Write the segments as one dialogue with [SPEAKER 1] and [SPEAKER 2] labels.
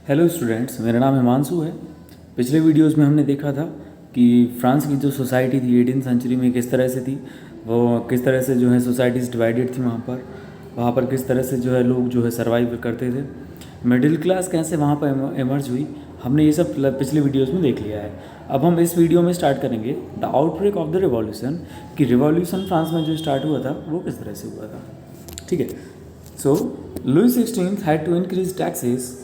[SPEAKER 1] Hello students, मेरा नाम हिमांशु है। पिछले वीडियोस में हमने देखा था कि फ्रांस की जो सोसाइटी थी 18th सेंचुरी में किस तरह से थी, वो किस तरह से जो है सोसाइटीज़ डिवाइडेड थी वहाँ पर किस तरह से जो है लोग जो है सर्वाइव करते थे, मिडिल क्लास कैसे वहाँ पर इमर्ज हुई। हमने ये सब पिछले वीडियोस में देख लिया है। अब हम इस वीडियो में स्टार्ट करेंगे the outbreak of the revolution, कि रिवॉल्यूशन फ्रांस में जो स्टार्ट हुआ था वो किस तरह से हुआ था। ठीक है। So Louis 16 had to increase taxes.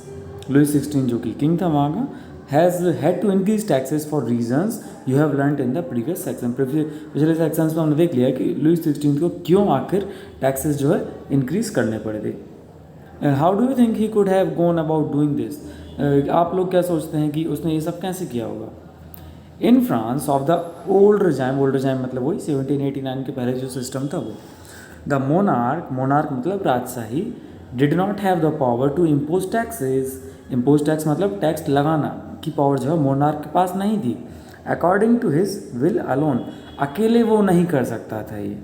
[SPEAKER 1] Louis 16 जो कि किंग था वहाँ का, has had to increase taxes for reasons you have learned in the previous section. पिछले सेक्शंस में हमने देख लिया कि लुई 16 को क्यों आखिर टैक्सेस जो है इंक्रीज करने पड़े थे। How do you think he could have gone about doing this. आप लोग क्या सोचते हैं कि उसने ये सब कैसे किया होगा। In France of the old regime मतलब वही 1789 के पहले जो सिस्टम था वो, द मोनार्क मतलब राजशाही, did not have the power to impose taxes. Impose tax मतलब टैक्स लगाना की पावर जो है मोनार्क के पास नहीं थी। According to his will alone, अकेले वो नहीं कर सकता था, ये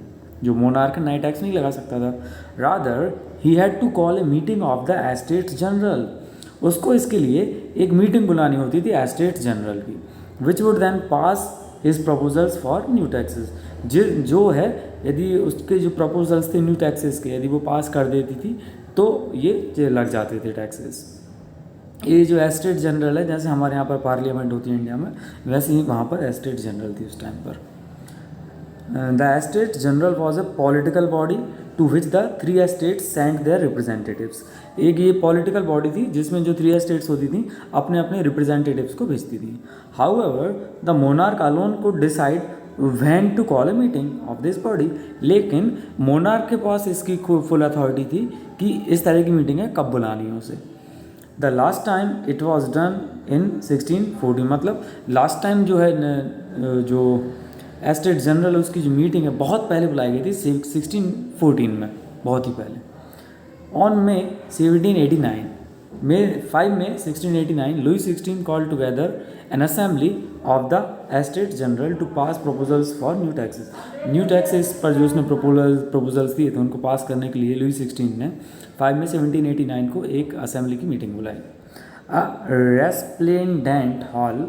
[SPEAKER 1] जो मोनार्क नए टैक्स नहीं लगा सकता था। Rather he had to call a meeting of the estates general, उसको इसके लिए एक मीटिंग बुलानी होती थी एस्टेट्स जनरल की, which would then pass his proposals for new taxes. जो है यदि उसके जो प्रपोजल्स थे न्यू टैक्सेस के यदि वो पास कर देती थी तो ये लग जाते थे टैक्सेस। ये जो एस्टेट जनरल है, जैसे हमारे यहाँ पर पार्लियामेंट होती है इंडिया में, वैसे ही वहाँ पर एस्टेट जनरल थी उस टाइम पर। The estate general was a political body to which the 3 estates sent their representatives. एक ये पॉलिटिकल बॉडी थी जिसमें जो 3 एस्टेट्स होती थी अपने अपने रिप्रेजेंटेटिव्स को भेजती थी। However the monarch alone could decide when to call a meeting of this body. लेकिन मोनार्क के पास इसकी फुल अथॉरिटी थी कि इस तरह की मीटिंगें कब बुलानी है उसे। The last time it was done in 1640, मतलब लास्ट टाइम जो है जो एस्टेट जनरल उसकी जो मीटिंग है बहुत पहले बुलाई गई थी 1614 में, बहुत ही पहले। On May 1789 5 May 1689 Louis 16 call together an assembly of the estate general to pass proposals for new taxes. New taxes पर जो उसने प्रपोजल्स दिए थे उनको पास करने के लिए लुई 16 ने 5 May 1789 को एक असेंबली की मीटिंग बुलाई। A resplendent hall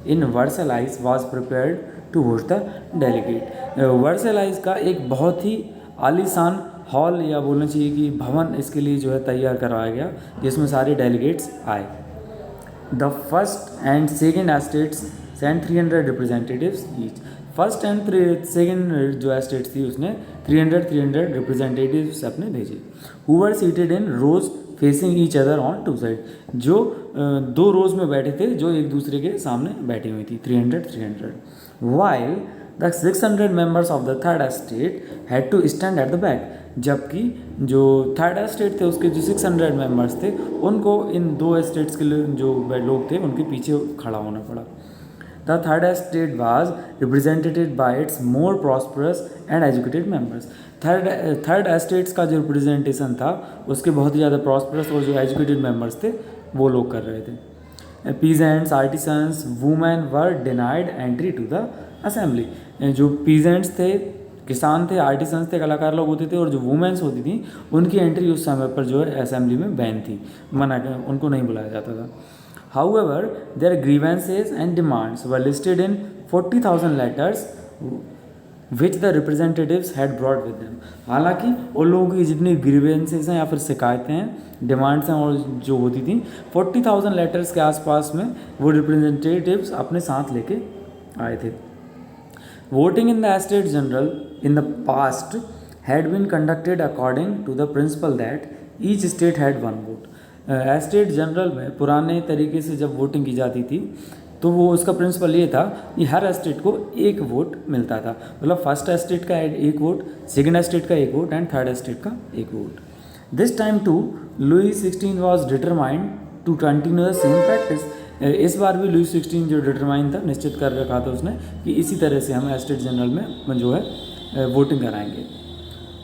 [SPEAKER 1] in Versailles was prepared to host the delegate. Versailles का एक बहुत ही आलीशान हॉल या बोलना चाहिए कि भवन इसके लिए जो है तैयार करवाया गया जिसमें सारे डेलीगेट्स आए। The first and second estates sent 300 representatives each. First and second जो एस्टेट्स थी उसने 300 रिप्रेजेंटेटिव्स अपने भेजे। Who were seated in rows facing each other on 2 side, जो 2 रोज में बैठे थे जो एक दूसरे के सामने बैठी हुई थी 300। While the 600 members of the third estate had to stand at the back, जबकि जो थर्ड एस्टेट थे उसके जो 600 मेंबर्स थे उनको इन 2 एस्टेट्स के जो लोग थे उनके पीछे खड़ा होना पड़ा। The third estate was represented by it's more prosperous and educated members. Third estates का जो रिप्रेजेंटेशन था उसके बहुत ही ज़्यादा प्रॉस्परस और जो एजुकेटेड मेंबर्स थे वो लोग कर रहे थे। Peasants, artisans, women were denied entry to the assembly. जो पीजेंट्स थे, किसान थे, आर्टिसंस थे, कलाकार लोग होते थे, और जो वुमेन्स होती थी उनकी एंट्री उस समय पर जो है असेंबली में बैन थी, उनको नहीं बुलाया जाता था। However their grievances and demands were listed in 40,000 letters which the representatives had brought with them. हालांकि उन लोगों की जितनी ग्रीवेंसेज हैं या फिर शिकायतें हैं, डिमांड्स हैं और जो होती थी 40,000 लेटर्स के आसपास में वो रिप्रेजेंटेटिव्स अपने साथ लेके आए थे। Voting in the estate general in the past had been conducted according to the principle that each state had 1 vote. Estate general में पुराने तरीके से जब वोटिंग की जाती थी तो वो उसका प्रिंसिपल ये था कि हर एस्टेट को 1 वोट मिलता था, मतलब फर्स्ट एस्टेट का 1 वोट, सेकेंड एस्टेट का 1 वोट एंड थर्ड एस्टेट का 1 vote. This time to Louis 16 was determined to continue the same practice. इस बार भी लुई 16 जो डिटरमाइन था, निश्चित कर रखा था उसने कि इसी तरह से हम एस्टेट जनरल में जो है वोटिंग कराएंगे।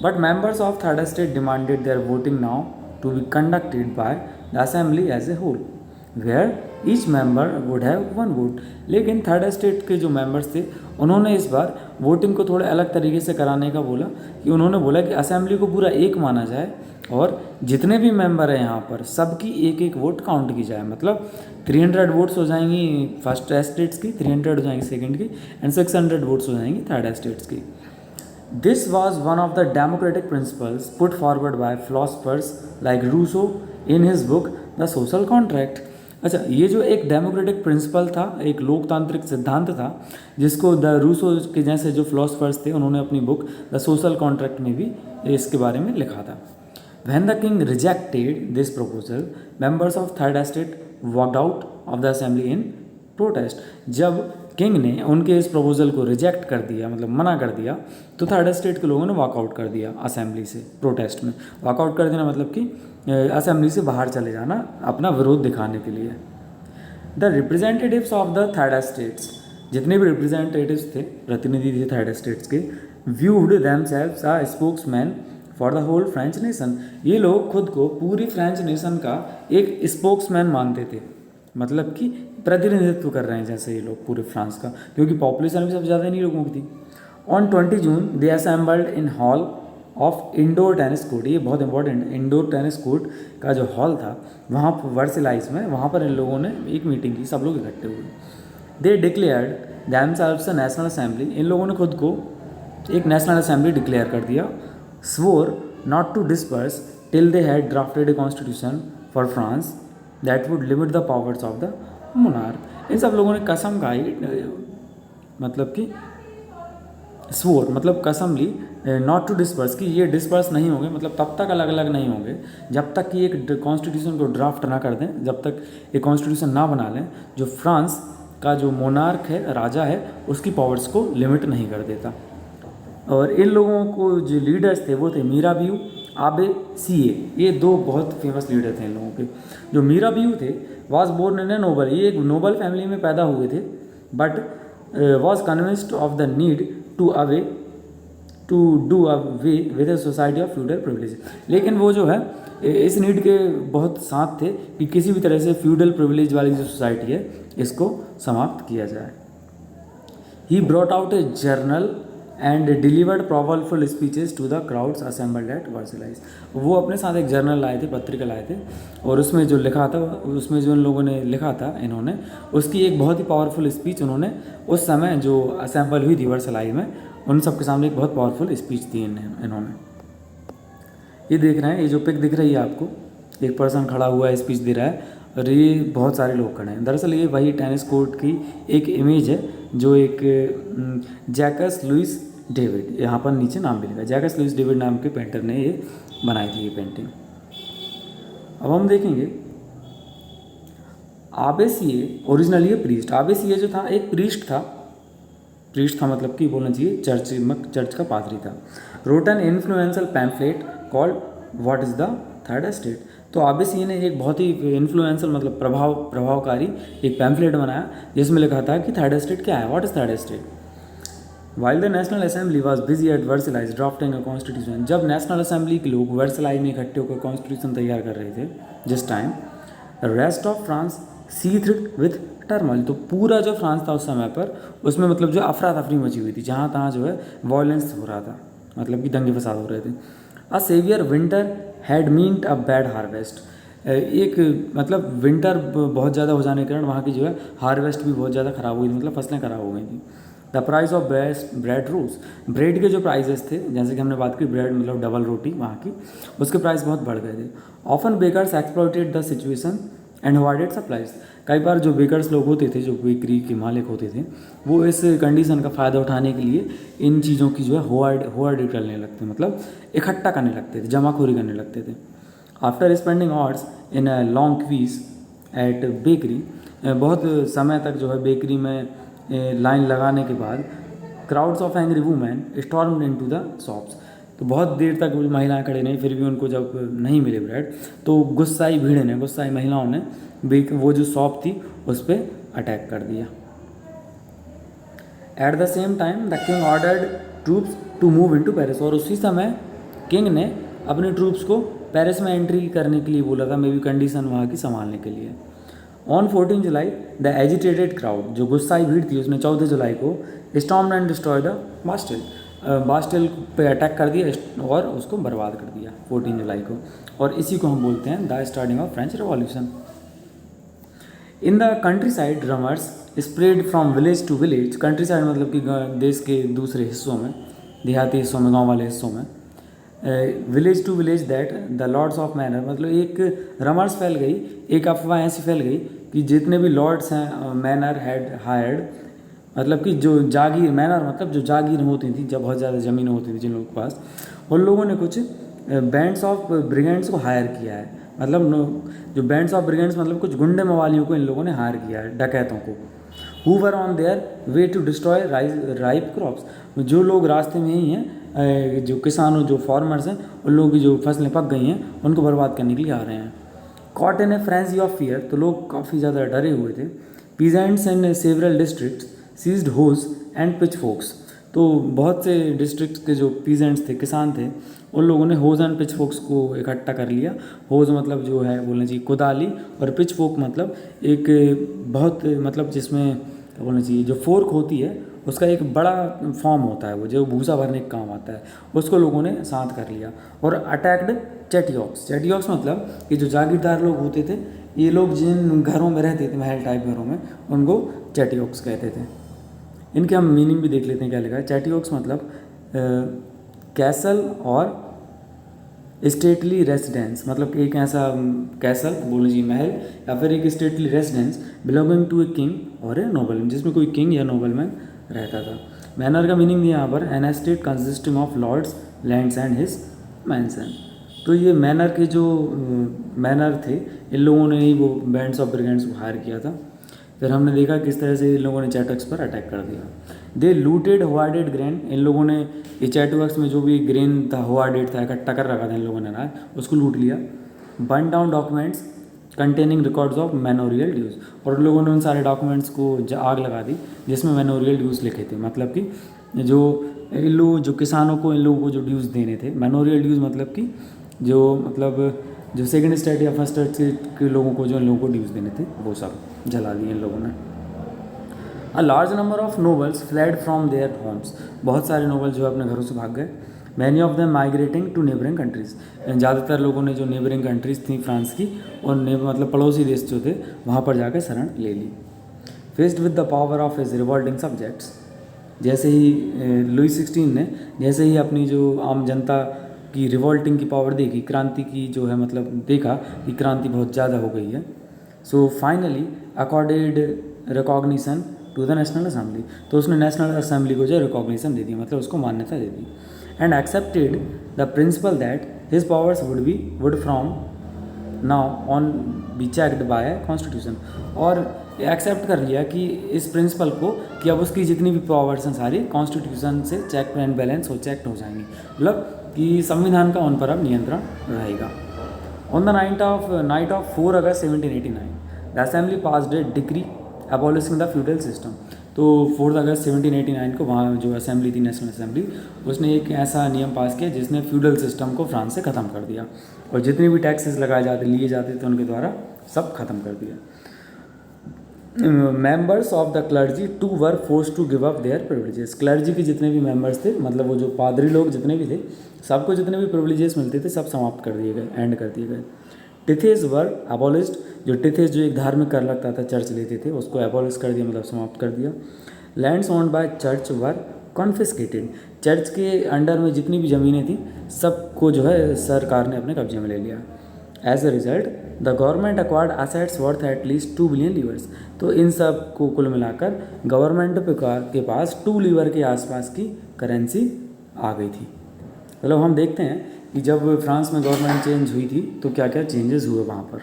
[SPEAKER 1] But members of third estate demanded their voting now to be conducted by the assembly as a whole. Where each member would have one vote. लेकिन थर्ड एस्टेट के जो मेंबर्स थे उन्होंने इस बार वोटिंग को थोड़े अलग तरीके से कराने का बोला कि उन्होंने बोला कि असेंबली को पूरा एक माना जाए और जितने भी मेंबर हैं यहाँ पर सबकी एक एक वोट काउंट की जाए। मतलब 300 वोट्स हो जाएंगी फर्स्ट एस्टेट्स की, 300 हो जाएंगी सेकंड की एंड 600 वोट्स हो जाएंगी थर्ड एस्टेट्स की। This was one of the democratic principles put forward by philosophers like Rousseau in his book the social contract. अच्छा, ये जो एक डेमोक्रेटिक प्रिंसिपल था, एक लोकतांत्रिक सिद्धांत था जिसको द रूसो के जैसे जो फिलोसफर्स थे उन्होंने अपनी बुक द सोशल कॉन्ट्रैक्ट में भी इसके बारे में लिखा था। When the king rejected this proposal, members of third estate walked out of the assembly in protest। जब किंग ने उनके इस प्रपोजल को रिजेक्ट कर दिया, मतलब मना कर दिया, तो थर्ड एस्टेट के लोगों ने वॉकआउट कर दिया असेंबली से प्रोटेस्ट में। वॉकआउट कर देना मतलब कि असेंबली से बाहर चले जाना अपना विरोध दिखाने के लिए। The representatives of the third estates, जितने भी रिप्रेजेंटेटिव्स थे, प्रतिनिधि थे थर्ड एस्टेट्स के, viewed themselves a spokesman for the whole French nation. ये लोग खुद को पूरी फ्रेंच नेशन का एक स्पोक्समैन मानते थे, मतलब कि प्रतिनिधित्व कर रहे हैं जैसे ये लोग पूरे फ्रांस का, क्योंकि पॉपुलेशन भी सबसे ज़्यादा इन्हीं लोगों की थी। On 20 June they assembled in hall of indoor tennis court. ये बहुत इंपॉर्टेंट, इंडोर टेनिस कोर्ट का जो हॉल था वहाँ पर वर्सेलाइज में, वहाँ पर इन लोगों ने एक मीटिंग की, सब लोग इकट्ठे हुए। They declared themselves a national assembly. इन लोगों ने खुद को एक नेशनल असेंबली डिक्लेयर कर दिया। swore not to disperse till they had drafted a constitution for France that would limit the powers of the monarch। इन सब लोगों ने कसम खाई, मतलब कि swore मतलब कसम ली, नॉट टू डिस्पर्स कि ये डिस्पर्स नहीं होंगे, मतलब तब तक अलग अलग नहीं होंगे जब तक कि एक कॉन्स्टिट्यूशन को ड्राफ्ट ना कर दें, जब तक एक कॉन्स्टिट्यूशन ना बना लें जो फ्रांस का जो मोनार्क है, राजा है, उसकी पावर्स को लिमिट नहीं कर देता। और इन लोगों को जो लीडर्स थे वो थे मीराबियू, आबे सीए। ये दो बहुत फेमस लीडर थे इन लोगों के। जो मीराबियू थे was born in a noble, ये एक नोबल फैमिली में पैदा हुए थे, but was convinced of the need to do away with a society of feudal privilege. लेकिन वो जो है इस नीड के बहुत साथ थे कि किसी भी तरह से फ्यूडल प्रिविलेज वाली जो सोसाइटी है इसको समाप्त किया जाए। He brought out a journal and delivered powerful speeches to the crowds assembled at Versailles. वो अपने साथ एक जर्नल लाए थे, पत्रिका लाए थे, और उसमें जो लिखा था, उसमें जो इन लोगों ने लिखा था इन्होंने, उसकी एक बहुत ही पावरफुल स्पीच उन्होंने उस समय जो असेंबल हुई थी वर्सेलाइज में, उन सब के सामने एक बहुत पावरफुल स्पीच दी इन्होंने। ये देख रहे हैं, ये जो पिक दिख रही है आपको, एक पर्सन खड़ा हुआ है, स्पीच दे रहा है, और ये बहुत सारे लोग खड़े हैं। दरअसल ये वही टेनिस कोर्ट की एक इमेज है जो एक जैकस लुइस डेविड, यहाँ पर नीचे नाम भी लिखा है, जैकस लुइस डेविड नाम के पेंटर ने ये बनाई थी ये पेंटिंग। अब हम देखेंगे आबेसिए, ओरिजिनली ये प्रीस्ट, आबेसिए जो था एक प्रीस्ट था मतलब कि बोलना चाहिए चर्च का पादरी था। Wrote an influential pamphlet called what is the third estate. तो आबेसिए ने एक बहुत ही इन्फ्लुएंशियल मतलब प्रभावकारी एक पैम्फलेट बनाया जिसमें लिखा था कि थर्ड एस्टेट क्या है, what is third estate. While the national assembly was busy at Versailles drafting a constitution. जब नेशनल असेंबली के लोग वर्सेलाइज में इकट्ठे होकर कॉन्स्टिट्यूशन तैयार कर रहे थे जिस time, rest of France seethed with turmoil. तो पूरा जो फ्रांस था उस समय पर, उसमें मतलब जो अफरा तफरी मची हुई थी, जहाँ तहाँ जो है वॉयलेंस हो रहा था, मतलब कि दंगे फसाद हो रहे थे। A severe winter had meant a bad harvest. एक मतलब विंटर बहुत ज़्यादा हो जाने के कारण वहाँ की जो है हार्वेस्ट भी बहुत ज़्यादा ख़राब हुई थी, मतलब फसलें ख़राब हो गई थी। The price of bread rose, bread के जो प्राइजेस थे, जैसे कि हमने बात की ब्रेड मतलब डबल रोटी वहाँ की, उसके प्राइस बहुत बढ़ गए थे। Often bakers exploited the situation and avoided supplies. कई बार जो बेकर्स लोग होते थे, जो बेकरी के मालिक होते थे, वो इस कंडीशन का फ़ायदा उठाने के लिए इन चीज़ों की जो है होर्ड करने लगते, मतलब इकट्ठा करने लगते थे, जमाखोरी करने लगते थे। After spending hours in a long queue at bakery, बहुत समय तक जो है बेकरी में लाइन लगाने के बाद, crowds of angry women stormed into the shops. तो बहुत देर तक महिलाएं खड़ी नहीं, फिर भी उनको जब नहीं मिले ब्रेड तो गुस्साई महिलाओं ने वो जो शॉप थी उस पर अटैक कर दिया। At the same time the king ordered troops to move into Paris. और उसी समय किंग ने अपने ट्रूप्स को पेरिस में एंट्री करने के लिए बोला था, मे बी कंडीशन वहाँ की संभालने के लिए। On 14 July the agitated crowd, जो गुस्साई भीड़ थी उसने 14 जुलाई को stormed and destroy the Bastille, Bastille पे अटैक कर दिया और उसको बर्बाद कर दिया 14 जुलाई को, और इसी को हम बोलते हैं the starting of French revolution. In the countryside rumours spread from village to village, countryside मतलब कि देश के दूसरे हिस्सों में, देहाती हिस्सों में, गांव वाले हिस्सों में, village to village that the lords of manor, मतलब एक रमर्स फैल गई, एक अफवाह ऐसी फैल गई कि जितने भी लॉर्ड्स हैं मैनर हैड हायर्ड, मतलब कि जो जागीर, मैनर मतलब जो जागीर होती थी, जब बहुत ज़्यादा ज़मीन होती थी जिन लोगों के पास, उन लोगों ने कुछ बैंड्स ऑफ ब्रिगेंड्स को हायर किया है, मतलब जो बैंड्स ऑफ ब्रिगेंड्स मतलब कुछ गुंडे मवालियों को इन लोगों ने हायर किया है, डकैतों को, who were on their way to destroy ripe crops, जो लोग रास्ते में ही हैं, जो किसानों, जो फार्मर्स हैं, उन लोगों की जो फसलें पक गई हैं उनको बर्बाद करने के लिए आ रहे हैं। Caught in a frenzy of fear, तो लोग काफ़ी ज़्यादा डरे हुए थे। Peasants in several districts seized hoes and pitchforks, तो बहुत से डिस्ट्रिक्ट के जो पीजेंट्स थे, किसान थे, उन लोगों ने होज एंड पिचफोक्स को इकट्ठा कर लिया। होज मतलब जो है बोलना चाहिए कुदाली, और पिचफोक मतलब एक बहुत मतलब जिसमें बोलना चाहिए जो फोर्क होती है उसका एक बड़ा फॉर्म होता है, वो जो भूसा भरने का काम आता है, उसको लोगों ने साथ कर लिया और अटैक्ड चैटियॉक्स। चैटियॉक्स मतलब कि जो जागीरदार लोग होते थे, ये लोग जिन घरों में रहते थे, महल टाइप घरों में, उनको चैटियॉक्स कहते थे। इनके हम मीनिंग भी देख लेते हैं क्या लिखा है। चैटियॉक्स मतलब कैसल और स्टेटली रेजिडेंस, मतलब एक ऐसा कैसल बोल लीजिए महल, या फिर एक stately residence belonging to a king or a nobleman, जिसमें कोई किंग या नोबलमैन रहता था। मैनर का मीनिंग दिया यहाँ पर, an estate consisting of lords lands and his mansion. तो ये मैनर के जो मैनर थे, इन लोगों ने ही वो बैंड्स ऑफ ब्रिगेंड्स को हायर किया था। फिर हमने देखा किस तरह से इन लोगों ने चैटक्स पर अटैक कर दिया। दे लूटेड होआर्डेड ग्रेन, इन लोगों ने ये चैटवर्क्स में जो भी ग्रेन था, होआर्डेड था, इकट्ठा कर रखा था इन लोगों ने अनाज, उसको लूट लिया। Burn down documents containing records of manorial dues, और उन लोगों ने उन सारे डॉक्यूमेंट्स को आग लगा दी जिसमें मैनोरियल ड्यूज लिखे थे, मतलब कि जो इन लोग, जो किसानों को, इन लोगों को जो ड्यूज देने थे। मैनोरियल ड्यूज मतलब कि जो सेकंड स्टेट या फर्स्ट स्टेट के लोगों को, जो इन लोगों को ड्यूज देने थे, वो सब जला दिए इन लोगों ने। A large number of nobles fled from their homes, बहुत सारे नोबल जो अपने घरों से भाग गए। Many of them migrating to neighbouring countries, ज़्यादातर लोगों ने जो नेबरिंग कंट्रीज़ थी फ्रांस की, और मतलब पड़ोसी देश जो थे, वहाँ पर जाकर शरण ले ली। Faced with the power of his revolting subjects, जैसे ही लुई 16 ने जैसे ही अपनी जो आम जनता की रिवॉल्टिंग की पावर देखी, क्रांति की जो है मतलब देखा कि क्रांति बहुत ज़्यादा हो गई है, so finally accorded recognition to the national assembly, तो उसने नेशनल असेंबली को जो रिकॉग्निशन दे दी, मतलब उसको मान्यता दे दी। And accepted the principle that his powers would from now on be checked by constitution, और एक्सेप्ट कर लिया कि इस प्रिंसिपल को कि अब उसकी जितनी भी पावर्स हैं सारी कॉन्स्टिट्यूशन से चेक एंड बैलेंस हो चेक हो जाएंगी, मतलब कि संविधान का उन पर अब नियंत्रण रहेगा। On the night of 4 August 1789 the assembly passed A decree abolishing the feudal system, तो 4 अगस्त 1789 को वहाँ जो असेंबली थी, नेशनल असेंबली, उसने एक ऐसा नियम पास किया जिसने फ्यूडल सिस्टम को फ्रांस से ख़त्म कर दिया, और जितने भी टैक्सेस लगाए लिए जाते थे उनके द्वारा सब खत्म कर दिया। Members of the clergy too were force to give up their privileges, clergy के जितने भी मेंबर्स थे, मतलब वो जो पादरी लोग जितने भी थे, सबको जितने भी प्रिविलेजेस मिलते थे सब समाप्त कर दिए गए, एंड कर दिए गए। टिथेज वर अबॉलिश्ड, जो टिथेज जो एक धार्मिक कर लगता था, चर्च लेते थे, उसको एबॉलिश कर दिया, मतलब समाप्त कर दिया। Lands owned by church were confiscated, church के अंडर में जितनी भी ज़मीनें थी सबको जो है सरकार ने अपने कब्जे में ले लिया। As a result the government acquired assets worth at least 2 billion livres, तो इन सब को कुल मिलाकर गवर्नमेंट के पास 2 लीवर के आसपास की करेंसी आ गई थी। मतलब हम देखते हैं कि जब फ्रांस में गवर्नमेंट चेंज हुई थी तो क्या क्या चेंजेस हुए वहाँ पर।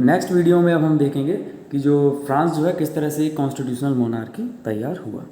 [SPEAKER 1] नेक्स्ट वीडियो में अब हम देखेंगे कि जो फ्रांस जो है किस तरह से कॉन्स्टिट्यूशनल मोनार्की तैयार हुआ।